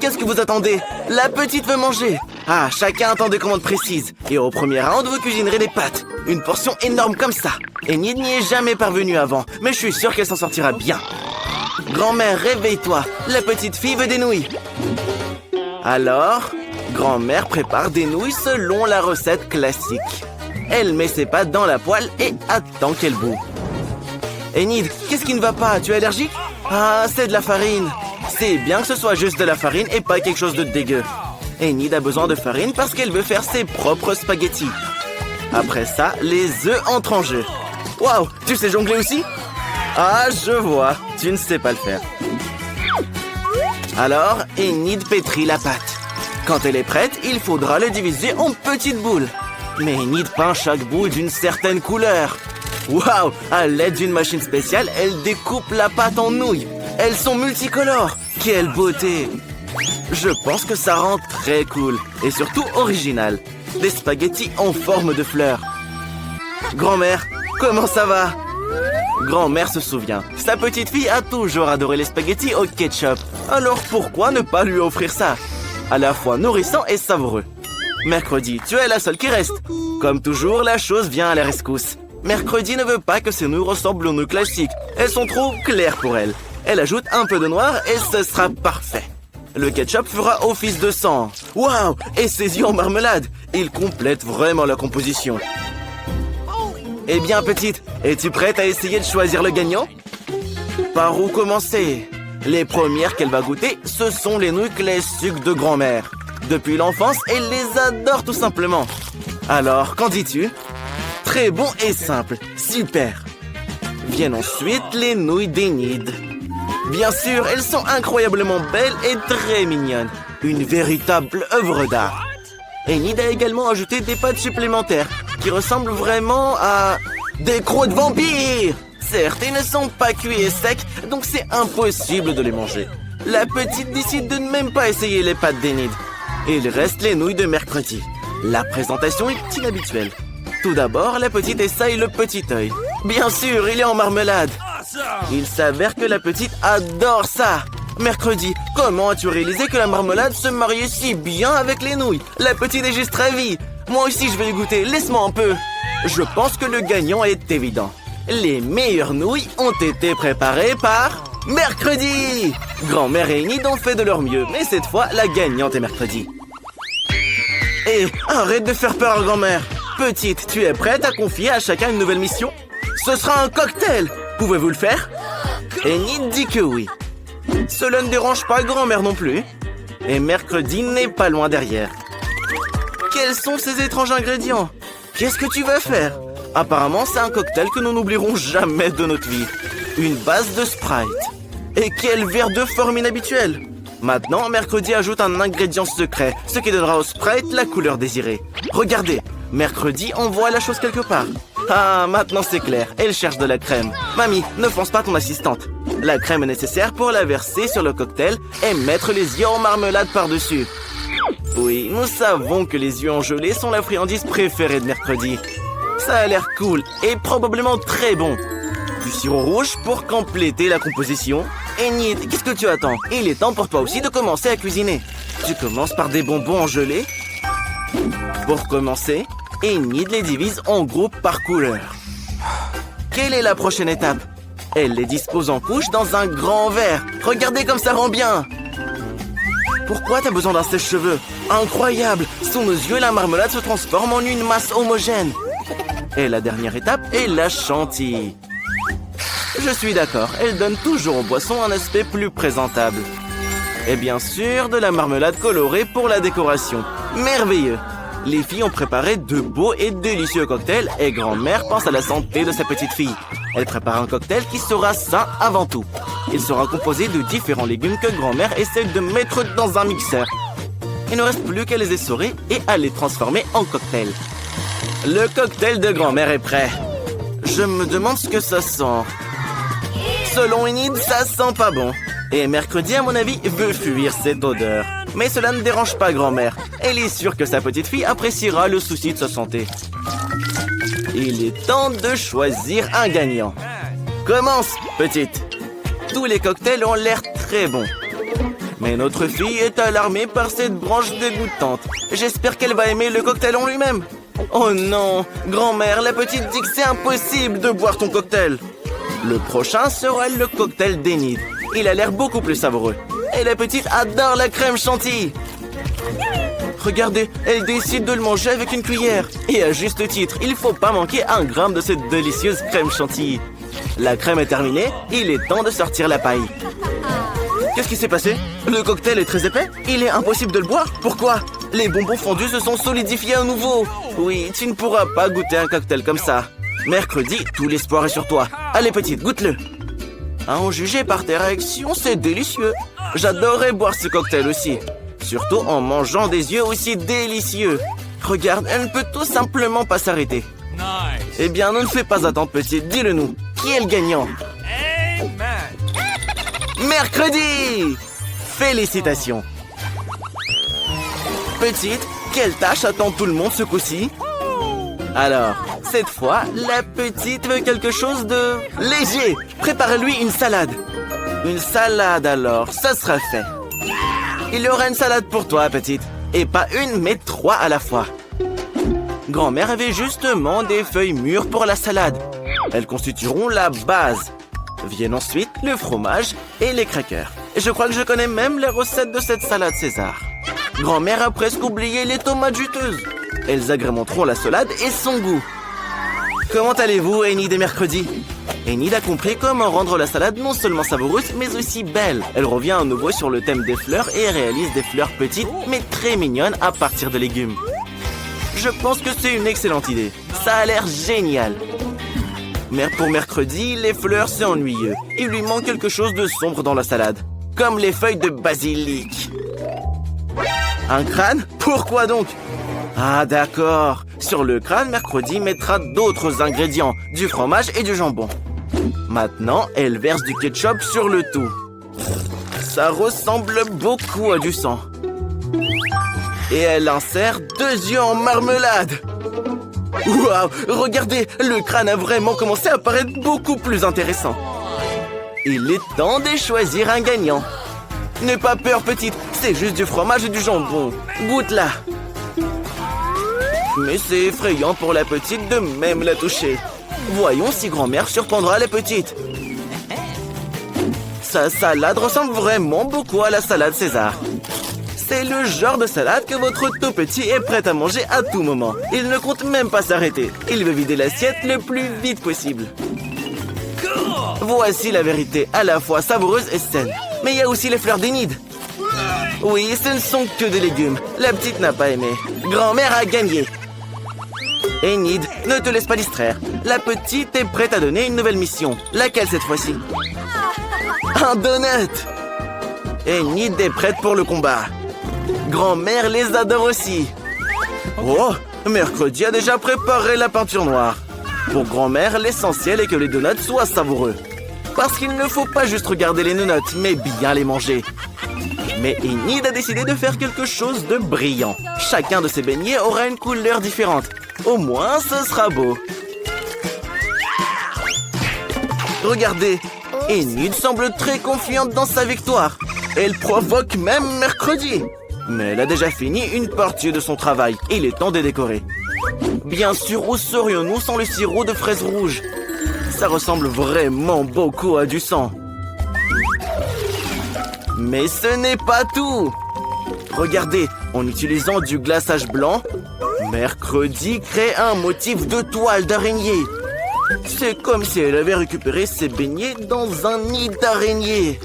qu'est-ce que vous attendez? La petite veut manger. Ah, chacun attend des commandes précises. Et au premier round, vous cuisinerez des pâtes. Une portion énorme comme ça. Enid n'y est jamais parvenue avant, mais je suis sûr qu'elle s'en sortira bien. Grand-mère, réveille-toi. La petite fille veut des nouilles. Alors, grand-mère prépare des nouilles selon la recette classique. Elle met ses pâtes dans la poêle et attend qu'elles bout. Enid, qu'est-ce qui ne va pas? Tu es allergique? Ah, c'est de la farine. C'est bien que ce soit juste de la farine et pas quelque chose de dégueu. Enid a besoin de farine parce qu'elle veut faire ses propres spaghettis. Après ça, les œufs entrent en jeu. Waouh, tu sais jongler aussi? Ah, je vois, tu ne sais pas le faire. Alors, Enid pétrit la pâte. Quand elle est prête, il faudra le diviser en petites boules. Mais Enid peint chaque bout d'une certaine couleur. Waouh, à l'aide d'une machine spéciale, elle découpe la pâte en nouilles. Elles sont multicolores. Quelle beauté! Je pense que ça rend très cool et surtout original. Des spaghettis en forme de fleurs. Grand-mère, comment ça va? Grand-mère se souvient. Sa petite fille a toujours adoré les spaghettis au ketchup. Alors pourquoi ne pas lui offrir ça? À la fois nourrissant et savoureux. Mercredi, tu es la seule qui reste. Comme toujours, la chose vient à la rescousse. Mercredi ne veut pas que ses nouilles ressemblent aux nouilles classiques. Elles sont trop claires pour elle. Elle ajoute un peu de noir et ce sera parfait. Le ketchup fera office de sang. Waouh! Et ses yeux en marmelade. Il complète vraiment la composition. Eh bien, petite, es-tu prête à essayer de choisir le gagnant? Par où commencer? Les premières qu'elle va goûter, ce sont les nouilles classiques de grand-mère. Depuis l'enfance, elle les adore tout simplement. Alors, qu'en dis-tu? Très bon et simple. Super. Viennent ensuite les nouilles d'Enid. Bien sûr, elles sont incroyablement belles et très mignonnes. Une véritable œuvre d'art. Enid a également ajouté des pâtes supplémentaires qui ressemblent vraiment à des croûtes vampires. Certes, ils ne sont pas cuits et secs, donc c'est impossible de les manger. La petite décide de ne même pas essayer les pâtes d'Enid. Il reste les nouilles de mercredi. La présentation est inhabituelle. Tout d'abord, la petite essaye le petit œil. Bien sûr, il est en marmelade. Il s'avère que la petite adore ça. Mercredi, comment as-tu réalisé que la marmelade se mariait si bien avec les nouilles? La petite est juste ravie. Moi aussi, je vais y goûter. Laisse-moi un peu. Je pense que le gagnant est évident. Les meilleures nouilles ont été préparées par Mercredi. Grand-mère et Enid ont fait de leur mieux, mais cette fois, la gagnante est Mercredi. Hé, arrête de faire peur à grand-mère. Petite, tu es prête à confier à chacun une nouvelle mission? Ce sera un cocktail. Pouvez-vous le faire? Enid dit que oui. Cela ne dérange pas grand-mère non plus. Et Mercredi n'est pas loin derrière. Quels sont ces étranges ingrédients? Qu'est-ce que tu vas faire? Apparemment, c'est un cocktail que nous n'oublierons jamais de notre vie. Une base de Sprite. Et quel verre de forme inhabituelle! Maintenant, Mercredi ajoute un ingrédient secret, ce qui donnera au Sprite la couleur désirée. Regardez, Mercredi envoie la chose quelque part. Ah, maintenant c'est clair, elle cherche de la crème. Mamie, ne fonce pas ton assistante. La crème est nécessaire pour la verser sur le cocktail et mettre les yeux en marmelade par-dessus. Oui, nous savons que les yeux en gelée sont la friandise préférée de Mercredi. Ça a l'air cool et probablement très bon. Du sirop rouge pour compléter la composition. Enid, qu'est-ce que tu attends? Il est temps pour toi aussi de commencer à cuisiner. Tu commences par des bonbons en gelée. Pour commencer, Enid les divise en groupes par couleur. Quelle est la prochaine étape? Elle les dispose en couches dans un grand verre. Regardez comme ça rend bien. Pourquoi t'as besoin d'un sèche-cheveux? Incroyable! Sous nos yeux, la marmelade se transforme en une masse homogène. Et la dernière étape est la chantilly. Je suis d'accord, elle donne toujours aux boissons un aspect plus présentable. Et bien sûr, de la marmelade colorée pour la décoration. Merveilleux! Les filles ont préparé de beaux et délicieux cocktails et grand-mère pense à la santé de sa petite fille. Elle prépare un cocktail qui sera sain avant tout. Il sera composé de différents légumes que grand-mère essaie de mettre dans un mixeur. Il ne reste plus qu'à les essorer et à les transformer en cocktail. Le cocktail de grand-mère est prêt. Je me demande ce que ça sent. Selon Enid, ça sent pas bon. Et Mercredi, à mon avis, veut fuir cette odeur. Mais cela ne dérange pas grand-mère. Elle est sûre que sa petite fille appréciera le souci de sa santé. Il est temps de choisir un gagnant. Commence, petite. Tous les cocktails ont l'air très bons. Mais notre fille est alarmée par cette branche dégoûtante. J'espère qu'elle va aimer le cocktail en lui-même. Oh non, grand-mère, la petite dit que c'est impossible de boire ton cocktail. Le prochain sera le cocktail d'Enid. Il a l'air beaucoup plus savoureux. Et la petite adore la crème chantilly. Regardez, elle décide de le manger avec une cuillère. Et à juste titre, il faut pas manquer un gramme de cette délicieuse crème chantilly. La crème est terminée, il est temps de sortir la paille. Qu'est-ce qui s'est passé? Le cocktail est très épais? Il est impossible de le boire? Pourquoi? Les bonbons fondus se sont solidifiés à nouveau. Oui, tu ne pourras pas goûter un cocktail comme ça. Mercredi, tout l'espoir est sur toi. Allez petite, goûte-le. À en juger par tes réactions, c'est délicieux. J'adorerais boire ce cocktail aussi. Surtout en mangeant des yeux aussi délicieux. Regarde, elle ne peut tout simplement pas s'arrêter. Eh bien, ne nous fais pas attendre, petite. Dis-le nous. Qui est le gagnant? Mercredi! Félicitations. Petite, quelle tâche attend tout le monde ce coup-ci? Alors, cette fois, la petite veut quelque chose de léger. Prépare-lui une salade. Une salade alors, ça sera fait. Il y aura une salade pour toi, petite. Et pas une, mais 3 à la fois. Grand-mère avait justement des feuilles mûres pour la salade. Elles constitueront la base. Viennent ensuite le fromage et les crackers. Et je crois que je connais même les recettes de cette salade César. Grand-mère a presque oublié les tomates juteuses. Elles agrémenteront la salade et son goût. Comment allez-vous, Enid et Mercredi? Enid a compris comment rendre la salade non seulement savoureuse, mais aussi belle. Elle revient à nouveau sur le thème des fleurs et réalise des fleurs petites, mais très mignonnes à partir de légumes. Je pense que c'est une excellente idée. Ça a l'air génial. Mais pour Mercredi, les fleurs, c'est ennuyeux. Il lui manque quelque chose de sombre dans la salade. Comme les feuilles de basilic. Un crâne? Pourquoi donc? Ah d'accord. Sur le crâne, Mercredi mettra d'autres ingrédients. Du fromage et du jambon. Maintenant, elle verse du ketchup sur le tout. Ça ressemble beaucoup à du sang. Et elle insère 2 yeux en marmelade. Waouh! Regardez, le crâne a vraiment commencé à paraître beaucoup plus intéressant. Il est temps de choisir un gagnant. N'aie pas peur, petite, c'est juste du fromage et du jambon. Goûte-la. Mais c'est effrayant pour la petite de même la toucher. Voyons si grand-mère surprendra la petite. Sa salade ressemble vraiment beaucoup à la salade César. C'est le genre de salade que votre tout petit est prêt à manger à tout moment. Il ne compte même pas s'arrêter. Il veut vider l'assiette le plus vite possible. Voici la vérité, à la fois savoureuse et saine. Mais il y a aussi les fleurs d'Enid. Oui, ce ne sont que des légumes. La petite n'a pas aimé. Grand-mère a gagné. Enid, ne te laisse pas distraire. La petite est prête à donner une nouvelle mission. Laquelle cette fois-ci? Un donut! Enid est prête pour le combat. Grand-mère les adore aussi. Oh, Mercredi a déjà préparé la peinture noire. Pour grand-mère, l'essentiel est que les donuts soient savoureux. Parce qu'il ne faut pas juste regarder les donuts, mais bien les manger. Mais Enid a décidé de faire quelque chose de brillant. Chacun de ses beignets aura une couleur différente. Au moins, ce sera beau. Regardez, Enid semble très confiante dans sa victoire. Elle provoque même Mercredi. Mais elle a déjà fini une partie de son travail. Il est temps de décorer. Bien sûr, où serions-nous sans le sirop de fraises rouges? Ça ressemble vraiment beaucoup à du sang. Mais ce n'est pas tout. Regardez, en utilisant du glaçage blanc, Mercredi crée un motif de toile d'araignée. C'est comme si elle avait récupéré ses beignets dans un nid d'araignée.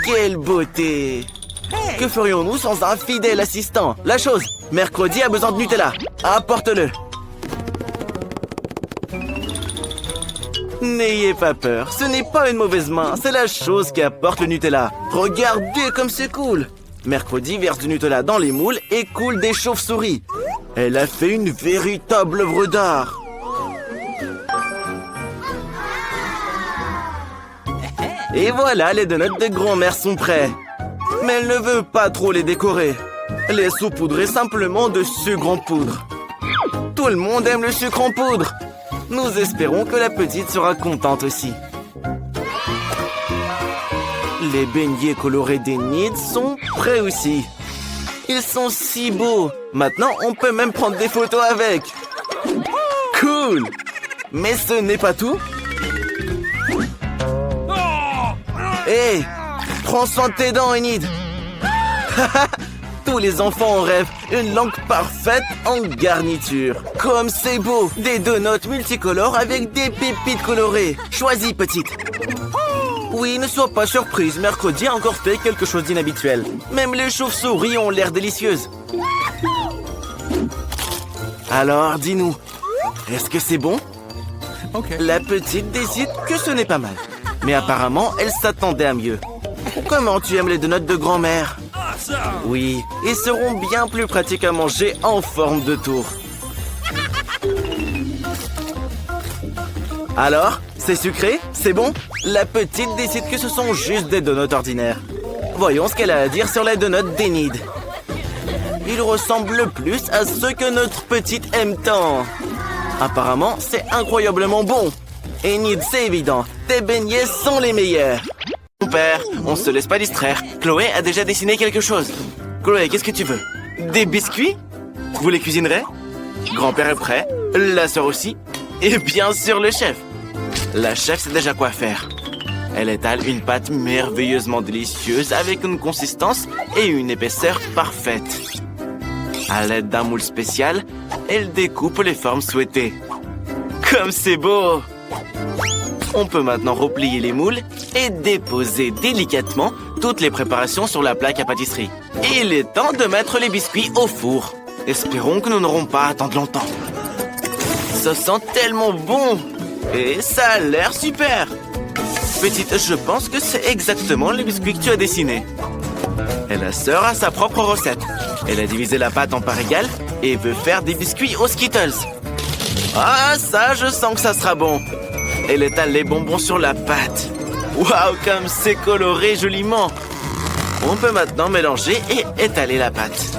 Quelle beauté! Que ferions-nous sans un fidèle assistant? La chose, Mercredi a besoin de Nutella. Apporte-le. N'ayez pas peur, ce n'est pas une mauvaise main, c'est la chose qui apporte le Nutella. Regardez comme c'est cool. Mercredi verse du Nutella dans les moules et coule des chauves-souris. Elle a fait une véritable œuvre d'art. Et voilà, les donuts de grand-mère sont prêts. Mais elle ne veut pas trop les décorer. Les saupoudrer simplement de sucre en poudre. Tout le monde aime le sucre en poudre. Nous espérons que la petite sera contente aussi. Les beignets colorés d'Enid sont prêts aussi. Ils sont si beaux. Maintenant, on peut même prendre des photos avec. Cool! Mais ce n'est pas tout. Hé! Prends soin de tes dents, Enid. Tous les enfants en rêvent. Une langue parfaite en garniture. Comme c'est beau! Des donuts multicolores avec des pépites colorées. Choisis, petite. Oui, ne sois pas surprise. Mercredi a encore fait quelque chose d'inhabituel. Même les chauves-souris ont l'air délicieuses. Alors, dis-nous, est-ce que c'est bon? Okay. La petite décide que ce n'est pas mal. Mais apparemment, elle s'attendait à mieux. Comment tu aimes les donuts de grand-mère? Oui, ils seront bien plus pratiques à manger en forme de tour. Alors, c'est sucré? C'est bon? La petite décide que ce sont juste des donuts ordinaires. Voyons ce qu'elle a à dire sur les donuts d'Enid. Ils ressemblent plus à ceux que notre petite aime tant. Apparemment, c'est incroyablement bon. Enid, c'est évident. Tes beignets sont les meilleurs. Mon père, on se laisse pas distraire. Chloé a déjà dessiné quelque chose. Chloé, qu'est-ce que tu veux? Des biscuits? Vous les cuisinerez? Grand-père est prêt. La sœur aussi. Et bien sûr le chef. La chef sait déjà quoi faire. Elle étale une pâte merveilleusement délicieuse avec une consistance et une épaisseur parfaite. À l'aide d'un moule spécial, elle découpe les formes souhaitées. Comme c'est beau! On peut maintenant replier les moules et déposer délicatement toutes les préparations sur la plaque à pâtisserie. Il est temps de mettre les biscuits au four. Espérons que nous n'aurons pas à attendre longtemps. Ça sent tellement bon! Et ça a l'air super! Petite, je pense que c'est exactement les biscuits que tu as dessinés. Et la sœur a sa propre recette. Elle a divisé la pâte en parts égales et veut faire des biscuits aux Skittles. Ah, ça, je sens que ça sera bon. Elle étale les bonbons sur la pâte. Waouh, comme c'est coloré joliment. On peut maintenant mélanger et étaler la pâte.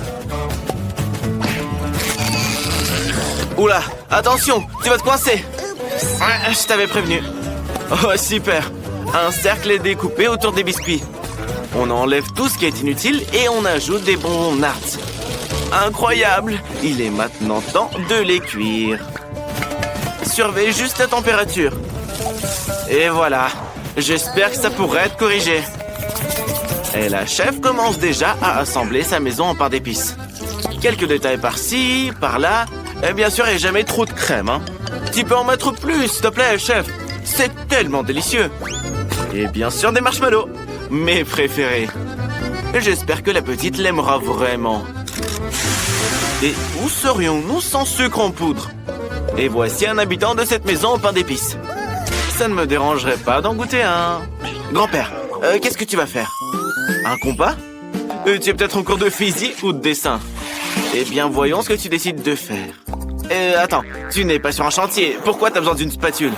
Oula, attention, tu vas te coincer. Je t'avais prévenu. Oh, super. Un cercle est découpé autour des biscuits. On enlève tout ce qui est inutile et on ajoute des bonbons Nards. Incroyable! Il est maintenant temps de les cuire. Surveille juste la température. Et voilà. J'espère que ça pourrait être corrigé. Et la chef commence déjà à assembler sa maison en pain d'épices. Quelques détails par-ci, par-là. Et bien sûr, il n'y a jamais trop de crème, hein. Tu peux en mettre plus, s'il te plaît, chef. C'est tellement délicieux. Et bien sûr, des marshmallows. Mes préférés. J'espère que la petite l'aimera vraiment. Et où serions-nous sans sucre en poudre? Et voici un habitant de cette maison au pain d'épices. Ça ne me dérangerait pas d'en goûter un. Grand-père, qu'est-ce que tu vas faire? Un compas? Tu es peut-être en cours de physique ou de dessin? Eh bien, voyons ce que tu décides de faire. Attends, tu n'es pas sur un chantier. Pourquoi t'as besoin d'une spatule?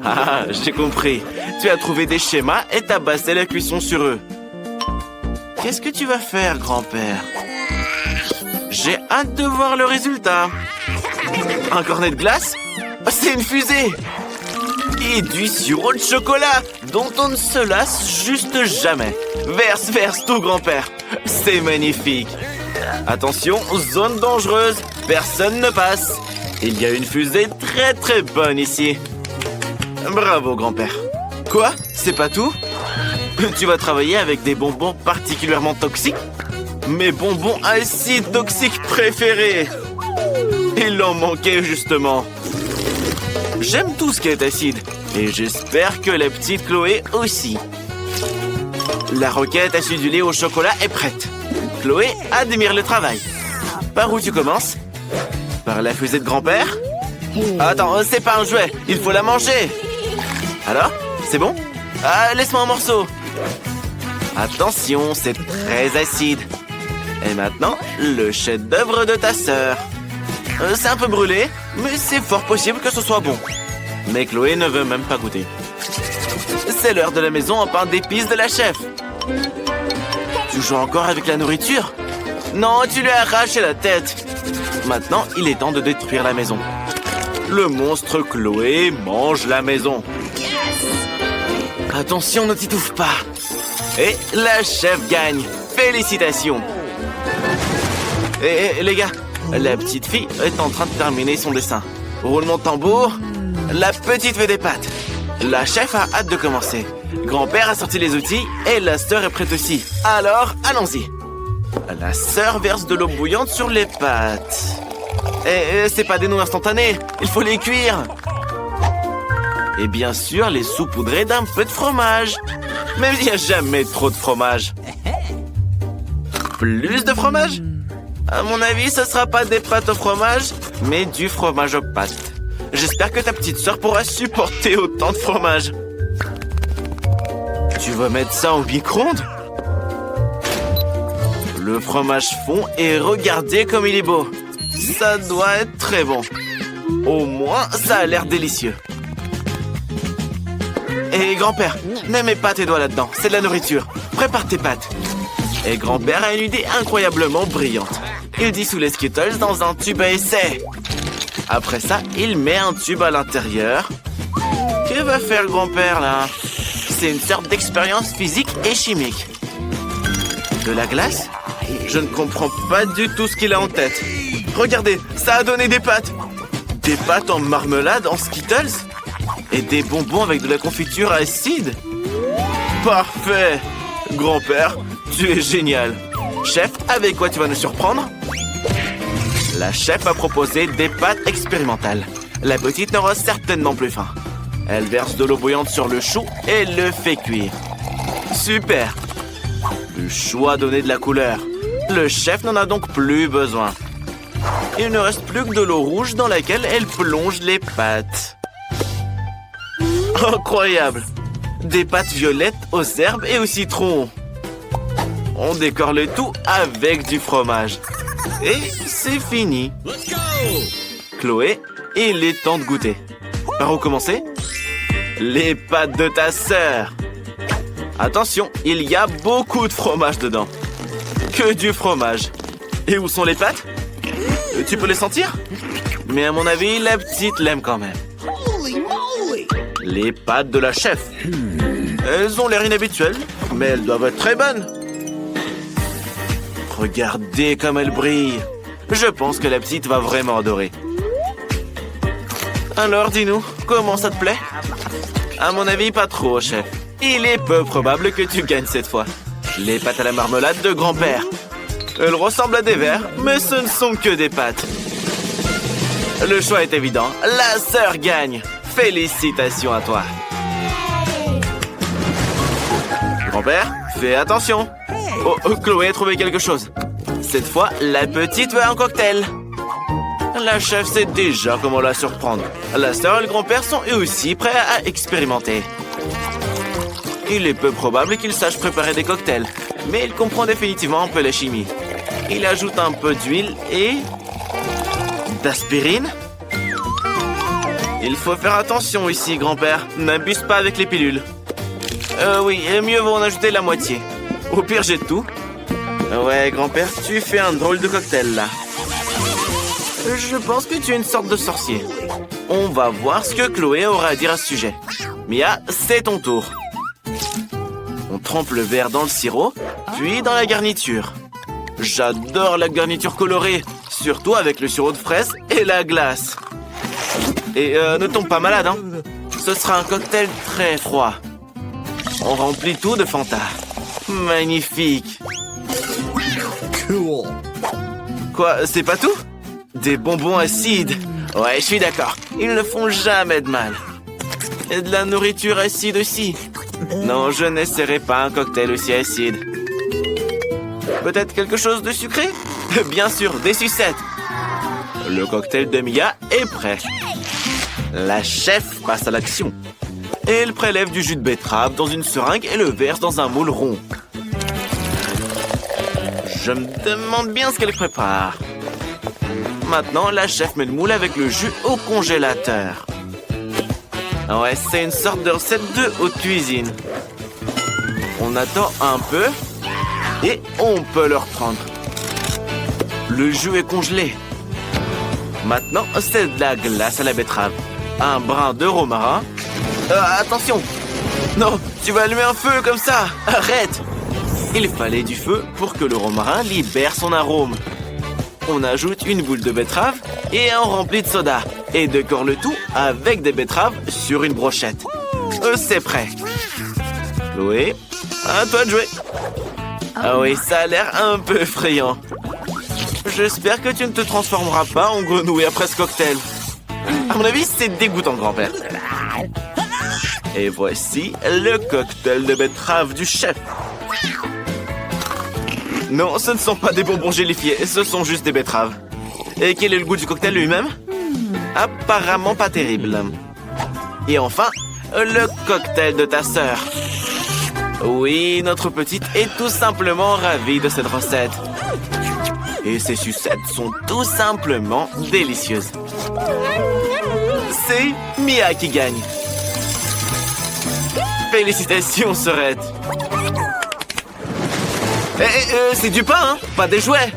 Ah, j'ai compris. Tu as trouvé des schémas et t'as basé la cuisson sur eux. Qu'est-ce que tu vas faire, grand-père? J'ai hâte de voir le résultat. Un cornet de glace? C'est une fusée! Et du sirop de chocolat dont on ne se lasse juste jamais. Verse tout, grand-père. C'est magnifique. Attention, zone dangereuse. Personne ne passe. Il y a une fusée très bonne ici. Bravo, grand-père. Quoi? C'est pas tout? Tu vas travailler avec des bonbons particulièrement toxiques? Mes bonbons acides toxiques préférés. Il en manquait justement. J'aime tout ce qui est acide. Et j'espère que la petite Chloé aussi. La roquette acidulée au chocolat est prête. Chloé admire le travail. Par où tu commences? Par la fusée de grand-père? Attends, c'est pas un jouet. Il faut la manger. Alors? C'est bon? Ah, laisse-moi un morceau. Attention, c'est très acide. Et maintenant, le chef-d'œuvre de ta sœur. C'est un peu brûlé, mais c'est fort possible que ce soit bon. Mais Chloé ne veut même pas goûter. C'est l'heure de la maison en pain d'épices de la chef. Tu joues encore avec la nourriture? Non, tu lui as arraché la tête. Maintenant, il est temps de détruire la maison. Le monstre Chloé mange la maison. Attention, ne t'étouffe pas. Et la chef gagne. Félicitations. Et les gars, la petite fille est en train de terminer son dessin. Roulement de tambour. La petite fait des pâtes. La chef a hâte de commencer. Grand-père a sorti les outils et la sœur est prête aussi. Alors, allons-y. La sœur verse de l'eau bouillante sur les pâtes. Et c'est pas des nouilles instantanées, il faut les cuire. Et bien sûr, les saupoudrer d'un peu de fromage. Mais il n'y a jamais trop de fromage. Plus de fromage? À mon avis, ce sera pas des pâtes au fromage, mais du fromage aux pâtes. J'espère que ta petite sœur pourra supporter autant de fromage. Tu vas mettre ça au micro-ondes? Le fromage fond et regardez comme il est beau. Ça doit être très bon. Au moins, ça a l'air délicieux. Et grand-père, ne mets pas tes doigts là-dedans, c'est de la nourriture. Prépare tes pâtes. Et grand-père a une idée incroyablement brillante. Il dissout les Skittles dans un tube à essai. Après ça, il met un tube à l'intérieur. Que va faire grand-père là? C'est une sorte d'expérience physique et chimique. De la glace? Je ne comprends pas du tout ce qu'il a en tête. Regardez, ça a donné des pâtes. Des pâtes en marmelade, en Skittles? Et des bonbons avec de la confiture acide? Parfait! Grand-père, tu es génial. Chef, avec quoi tu vas nous surprendre? La chef a proposé des pâtes expérimentales. La petite n'aura certainement plus faim. Elle verse de l'eau bouillante sur le chou et le fait cuire. Super! Le chou a donné de la couleur. Le chef n'en a donc plus besoin. Il ne reste plus que de l'eau rouge dans laquelle elle plonge les pâtes. Incroyable! Des pâtes violettes aux herbes et au citron. On décore le tout avec du fromage. Et c'est fini. Chloé, il est temps de goûter. Par où commencer? Les pâtes de ta sœur. Attention, il y a beaucoup de fromage dedans. Que du fromage. Et où sont les pâtes? Tu peux les sentir? Mais à mon avis, la petite l'aime quand même. Les pâtes de la chef. Elles ont l'air inhabituelles, mais elles doivent être très bonnes. Regardez comme elles brillent. Je pense que la petite va vraiment adorer. Alors, dis-nous, comment ça te plaît? À mon avis, pas trop, chef. Il est peu probable que tu gagnes cette fois. Les pâtes à la marmelade de grand-père. Elles ressemblent à des vers, mais ce ne sont que des pâtes. Le choix est évident. La sœur gagne. Félicitations à toi. Grand-père, fais attention. Oh, Chloé a trouvé quelque chose. Cette fois, la petite veut un cocktail. La chef sait déjà comment la surprendre. La sœur et le grand-père sont eux aussi prêts à expérimenter. Il est peu probable qu'il sache préparer des cocktails, mais il comprend définitivement un peu la chimie. Il ajoute un peu d'huile et... d'aspirine? Il faut faire attention ici, grand-père. N'abuse pas avec les pilules. Oui, mieux vaut en ajouter la moitié. Au pire, jette tout. Ouais, grand-père, tu fais un drôle de cocktail, là. Je pense que tu es une sorte de sorcier. On va voir ce que Chloé aura à dire à ce sujet. Mia, c'est ton tour. On trempe le verre dans le sirop, puis dans la garniture. J'adore la garniture colorée, surtout avec le sirop de fraise et la glace. Et ne tombe pas malade, hein. Ce sera un cocktail très froid. On remplit tout de Fanta. Magnifique. Quoi, c'est pas tout? Des bonbons acides. Ouais, je suis d'accord. Ils ne font jamais de mal. Et de la nourriture acide aussi. Non, je n'essaierai pas un cocktail aussi acide. Peut-être quelque chose de sucré? Bien sûr, des sucettes. Le cocktail de Mia est prêt. La chef passe à l'action. Elle prélève du jus de betterave dans une seringue et le verse dans un moule rond. Je me demande bien ce qu'elle prépare. Maintenant, la chef met le moule avec le jus au congélateur. Ouais, c'est une sorte de recette de haute cuisine. On attend un peu et on peut le reprendre. Le jus est congelé. Maintenant, c'est de la glace à la betterave. Un brin de romarin. Attention! Non, tu vas allumer un feu comme ça. Arrête. Il fallait du feu pour que le romarin libère son arôme. On ajoute une boule de betterave et un rempli de soda. Et décore le tout avec des betteraves sur une brochette. C'est prêt. Chloé, à toi de jouer. Ah oui, ça a l'air un peu effrayant. J'espère que tu ne te transformeras pas en grenouille après ce cocktail. À mon avis, c'est dégoûtant, grand-père. Et voici le cocktail de betterave du chef. Non, ce ne sont pas des bonbons gélifiés, ce sont juste des betteraves. Et quel est le goût du cocktail lui-même? Apparemment pas terrible. Et enfin, le cocktail de ta sœur. Oui, notre petite est tout simplement ravie de cette recette. Et ces sucettes sont tout simplement délicieuses. C'est Mia qui gagne. Félicitations, sœurette. C'est du pain, hein? Pas des jouets.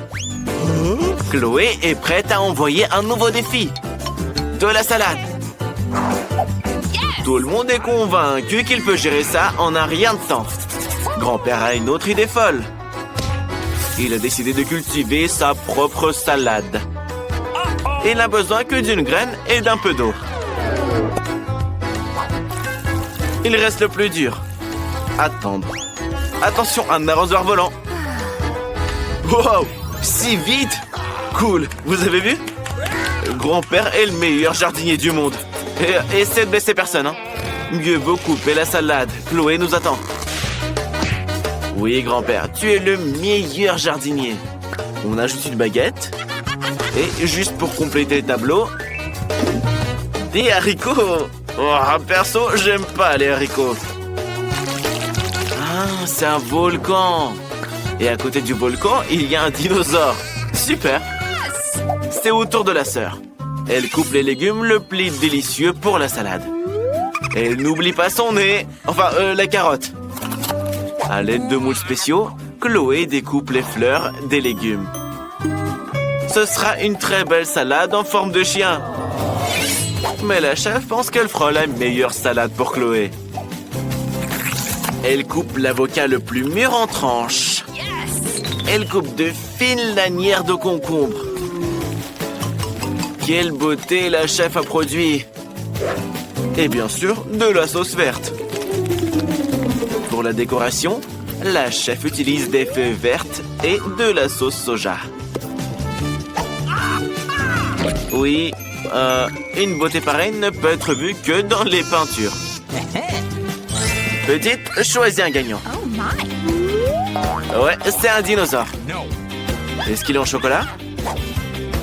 Chloé est prête à envoyer un nouveau défi. De la salade. Tout le monde est convaincu qu'il peut gérer ça en un rien de temps. Grand-père a une autre idée folle. Il a décidé de cultiver sa propre salade. Il n'a besoin que d'une graine et d'un peu d'eau. Il reste le plus dur. Attendre. Attention, un arrosoir volant. Wow, si vite. Cool, vous avez vu? Grand-père est le meilleur jardinier du monde. Et essaie de blesser personne, hein. Mieux vaut couper la salade. Chloé nous attend. Oui, grand-père, tu es le meilleur jardinier. On ajoute une baguette. Et juste pour compléter le tableau, des haricots. Oh, perso, j'aime pas les haricots. Ah, c'est un volcan. Et à côté du volcan, il y a un dinosaure. Super. C'est au tour de la sœur. Elle coupe les légumes le plus délicieux pour la salade. Elle n'oublie pas son nez. Enfin, la carotte. À l'aide de moules spéciaux, Chloé découpe les fleurs des légumes. Ce sera une très belle salade en forme de chien. Mais la chef pense qu'elle fera la meilleure salade pour Chloé. Elle coupe l'avocat le plus mûr en tranches. Elle coupe de fines lanières de concombre. Quelle beauté la chef a produit! Et bien sûr, de la sauce verte. Pour la décoration, la chef utilise des feuilles vertes et de la sauce soja. Oui, une beauté pareille ne peut être vue que dans les peintures. Petite, choisis un gagnant. Ouais, c'est un dinosaure. Est-ce qu'il est en chocolat?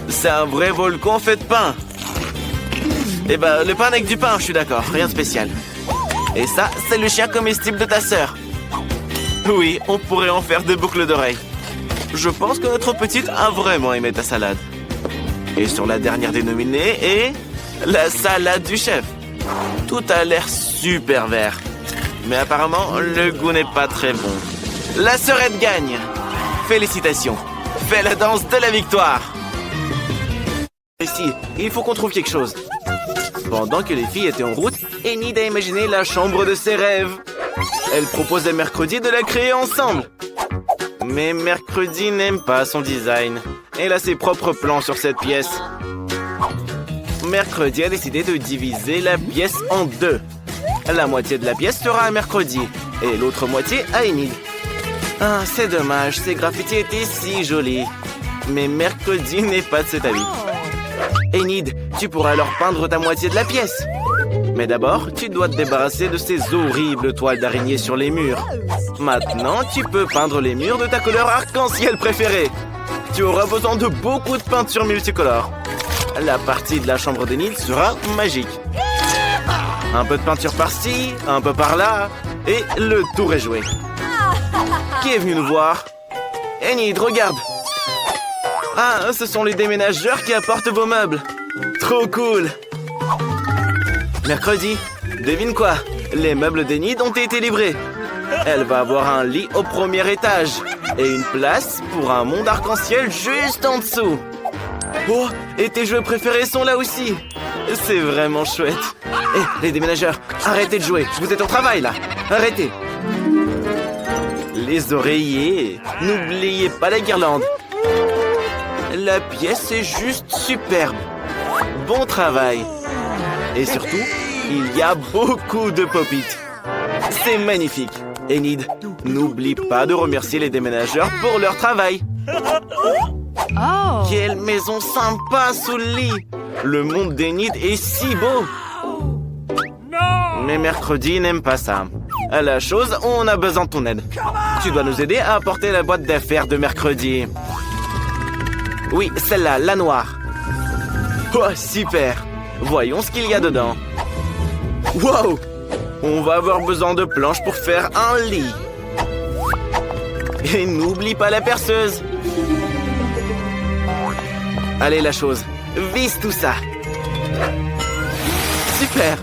C'est un vrai volcan fait de pain. Eh ben, le pain avec du pain, je suis d'accord, rien de spécial. Et ça, c'est le chien comestible de ta sœur. Oui, on pourrait en faire des boucles d'oreilles. Je pense que notre petite a vraiment aimé ta salade. Et sur la dernière dénominée est la salade du chef. Tout a l'air super vert. Mais apparemment, le goût n'est pas très bon. La sœurette gagne. Félicitations. Fais la danse de la victoire. Ici, il faut qu'on trouve quelque chose. Pendant que les filles étaient en route, Enid a imaginé la chambre de ses rêves. Elle propose à Mercredi de la créer ensemble. Mais Mercredi n'aime pas son design. Elle a ses propres plans sur cette pièce. Mercredi a décidé de diviser la pièce en deux. La moitié de la pièce sera à Mercredi et l'autre moitié à Enid. Ah, c'est dommage, ces graffitis étaient si jolis. Mais Mercredi n'est pas de cet avis. Enid, tu pourras alors peindre ta moitié de la pièce. Mais d'abord, tu dois te débarrasser de ces horribles toiles d'araignée sur les murs. Maintenant, tu peux peindre les murs de ta couleur arc-en-ciel préférée. Tu auras besoin de beaucoup de peinture multicolore. La partie de la chambre d'Enid sera magique. Un peu de peinture par-ci, un peu par-là, et le tour est joué. Qui est venu nous voir? Enid, regarde! Ah, ce sont les déménageurs qui apportent vos meubles. Trop cool! Mercredi, devine quoi? Les meubles d'Enid ont été livrés. Elle va avoir un lit au premier étage et une place pour un monde arc-en-ciel juste en dessous. Oh, et tes jeux préférés sont là aussi. C'est vraiment chouette. Hé, les déménageurs, arrêtez de jouer. Vous êtes au travail, là. Arrêtez. Les oreillers. N'oubliez pas la guirlande. La pièce est juste superbe. Bon travail. Et surtout, il y a beaucoup de pop-it. C'est magnifique. Enid, n'oublie pas de remercier les déménageurs pour leur travail. Oh. Quelle maison sympa sous le lit. Le monde d'Enid est si beau. Mais mercredi n'aime pas ça. À la chose, on a besoin de ton aide. Tu dois nous aider à apporter la boîte d'affaires de mercredi. Oui, celle-là, la noire. Oh, super. Voyons ce qu'il y a dedans. Wow! On va avoir besoin de planches pour faire un lit. Et n'oublie pas la perceuse. Allez, la chose. Visse tout ça. Super.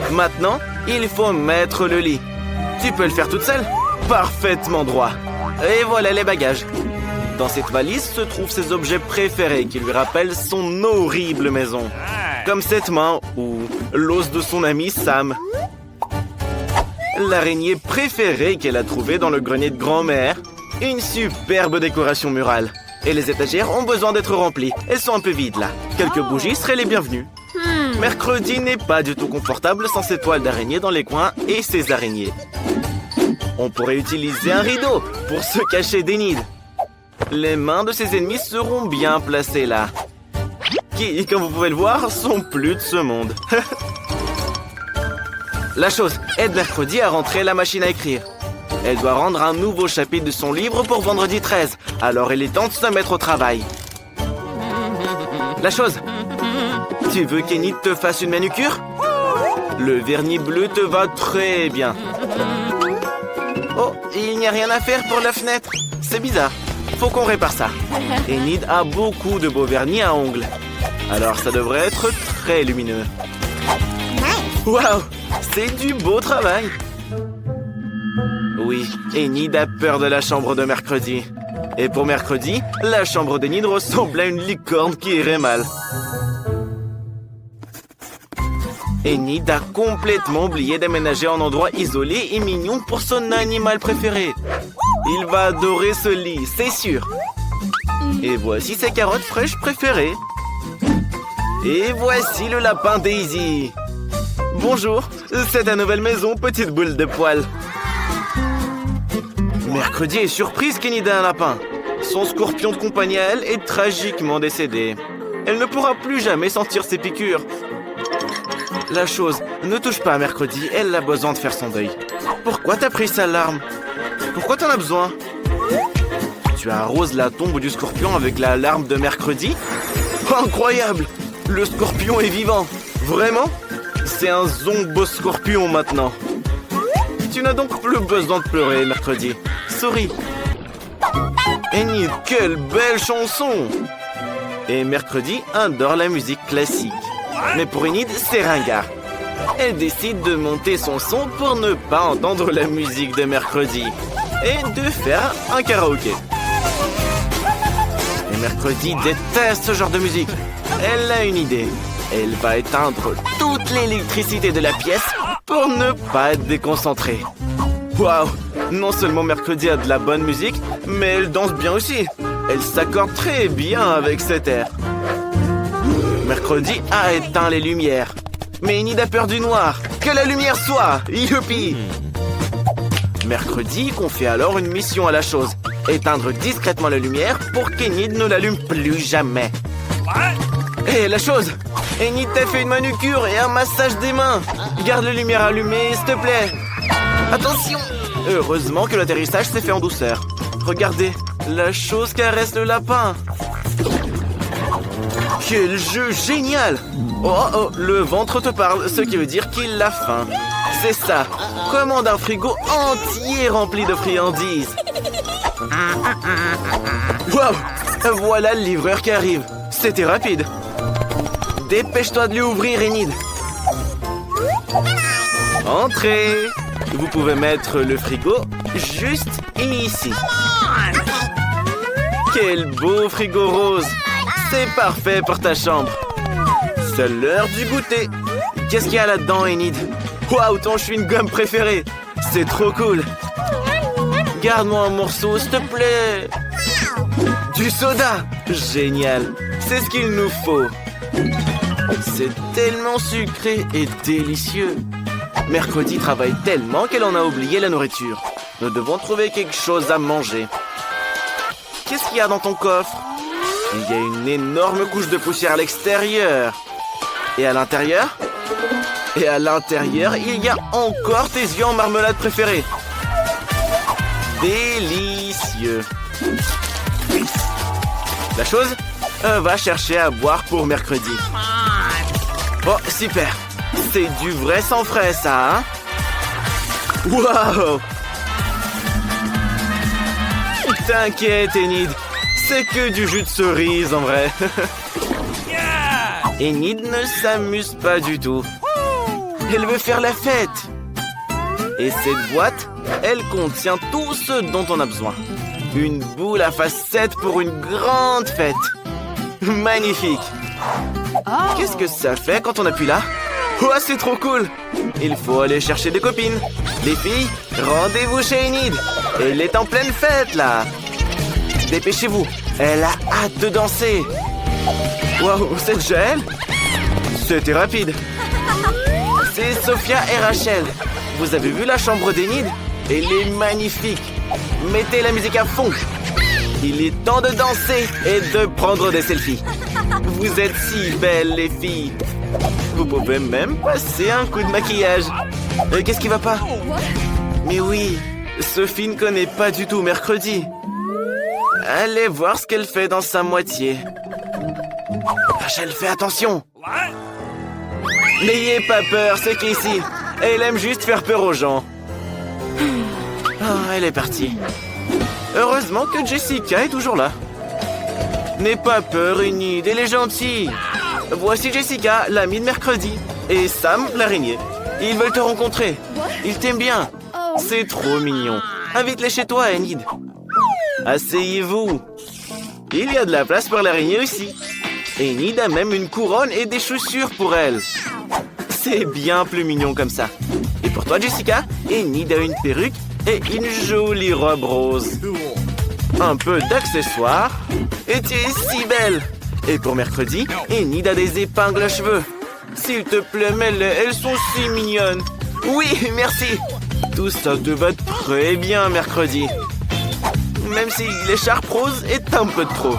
Maintenant, il faut mettre le lit. Tu peux le faire toute seule? Parfaitement droit. Et voilà les bagages. Dans cette valise se trouvent ses objets préférés qui lui rappellent son horrible maison. Comme cette main ou l'os de son ami Sam. L'araignée préférée qu'elle a trouvée dans le grenier de grand-mère. Une superbe décoration murale. Et les étagères ont besoin d'être remplies. Elles sont un peu vides là. Quelques bougies seraient les bienvenues. Mercredi n'est pas du tout confortable sans ses toiles d'araignée dans les coins et ses araignées. On pourrait utiliser un rideau pour se cacher d'Enid. Les mains de ses ennemis seront bien placées là. Qui, comme vous pouvez le voir, sont plus de ce monde. La chose aide Mercredi à rentrer la machine à écrire. Elle doit rendre un nouveau chapitre de son livre pour vendredi 13. Alors il est temps de se mettre au travail. La chose, tu veux qu'Enid te fasse une manucure? Le vernis bleu te va très bien. Oh, il n'y a rien à faire pour la fenêtre. C'est bizarre. Faut qu'on répare ça. Enid a beaucoup de beaux vernis à ongles. Alors ça devrait être très lumineux. Waouh, c'est du beau travail. Oui, Enid a peur de la chambre de mercredi. Et pour mercredi, la chambre d'Enid ressemble à une licorne qui irait mal. Enid a complètement oublié d'aménager un endroit isolé et mignon pour son animal préféré. Il va adorer ce lit, c'est sûr. Et voici ses carottes fraîches préférées. Et voici le lapin Daisy. Bonjour, c'est ta nouvelle maison, petite boule de poils. Mercredi est surprise qu'Enid a un lapin. Son scorpion de compagnie à elle est tragiquement décédé. Elle ne pourra plus jamais sentir ses piqûres. La chose, ne touche pas à mercredi, elle a besoin de faire son deuil. Pourquoi t'as pris sa larme? Pourquoi t'en as besoin? Tu arroses la tombe du scorpion avec la larme de mercredi? Incroyable! Le scorpion est vivant! Vraiment? C'est un zombo-scorpion maintenant. Tu n'as donc plus besoin de pleurer mercredi. Souris. Enid, quelle belle chanson! Et mercredi adore la musique classique. Mais pour Enid, c'est ringard. Elle décide de monter son son pour ne pas entendre la musique de mercredi. Et de faire un karaoké. Et mercredi déteste ce genre de musique. Elle a une idée. Elle va éteindre toute l'électricité de la pièce pour ne pas être déconcentrée. Waouh! Non seulement mercredi a de la bonne musique, mais elle danse bien aussi. Elle s'accorde très bien avec cet air. Mercredi a éteint les lumières. Mais Enid a peur du noir. Que la lumière soit! Youpi! Mercredi confie alors une mission à la chose. Éteindre discrètement la lumière pour qu'Enid ne l'allume plus jamais. Hé, la chose! Enid t'a fait une manucure et un massage des mains. Garde la lumière allumée, s'il te plaît. Attention! Heureusement que l'atterrissage s'est fait en douceur. Regardez, la chose caresse le lapin. Quel jeu génial! Oh, le ventre te parle, ce qui veut dire qu'il a faim. C'est ça, commande un frigo entier rempli de friandises. Waouh! Voilà le livreur qui arrive. C'était rapide. Dépêche-toi de lui ouvrir, Enid. Entrez! Vous pouvez mettre le frigo juste ici. Quel beau frigo rose! C'est parfait pour ta chambre. C'est l'heure du goûter. Qu'est-ce qu'il y a là-dedans, Enid? Waouh, ton chewing-gum préféré! C'est trop cool! Garde-moi un morceau, s'il te plaît! Du soda! Génial! C'est ce qu'il nous faut! C'est tellement sucré et délicieux! Mercredi travaille tellement qu'elle en a oublié la nourriture. Nous devons trouver quelque chose à manger. Qu'est-ce qu'il y a dans ton coffre? Il y a une énorme couche de poussière à l'extérieur. Et à l'intérieur? Et à l'intérieur, il y a encore tes yeux en marmelade préférée. Délicieux. La chose? Va chercher à boire pour mercredi. Oh, super. C'est du vrai sang frais, ça, hein? Waouh! T'inquiète, Enid. C'est que du jus de cerise, en vrai. Enid ne s'amuse pas du tout. Elle veut faire la fête. Et cette boîte, elle contient tout ce dont on a besoin. Une boule à facettes pour une grande fête. Magnifique. Oh. Qu'est-ce que ça fait quand on appuie là? Oh, c'est trop cool. Il faut aller chercher des copines. Les filles, rendez-vous chez Enid. Elle est en pleine fête, là. Dépêchez-vous. Elle a hâte de danser. Waouh, c'est déjà elle? C'était rapide. C'est Sophia et Rachel. Vous avez vu la chambre d'Enid? Elle est magnifique. Mettez la musique à fond. Il est temps de danser et de prendre des selfies. Vous êtes si belles, les filles. Vous pouvez même passer un coup de maquillage. Qu'est-ce qui va pas? Mais oui, Sophie ne connaît pas du tout mercredi. Allez voir ce qu'elle fait dans sa moitié. Rachel, fais attention. N'ayez pas peur, c'est Casey. Elle aime juste faire peur aux gens. Ah, elle est partie. Heureusement que Jessica est toujours là. N'aie pas peur, Enid, elle est gentille. Voici Jessica, l'amie de mercredi. Et Sam, l'araignée. Ils veulent te rencontrer. Ils t'aiment bien. C'est trop mignon. Invite-les chez toi, Enid. Asseyez-vous. Il y a de la place pour l'araignée aussi. Enid a même une couronne et des chaussures pour elle. C'est bien plus mignon comme ça. Et pour toi, Jessica, Enid a une perruque et une jolie robe rose. Un peu d'accessoires. Et tu es si belle. Et pour mercredi, Enid a des épingles à cheveux. S'il te plaît, mets-les, elles sont si mignonnes. Oui, merci. Tout ça te va très bien mercredi. Même si l'écharpe rose est un peu de trop.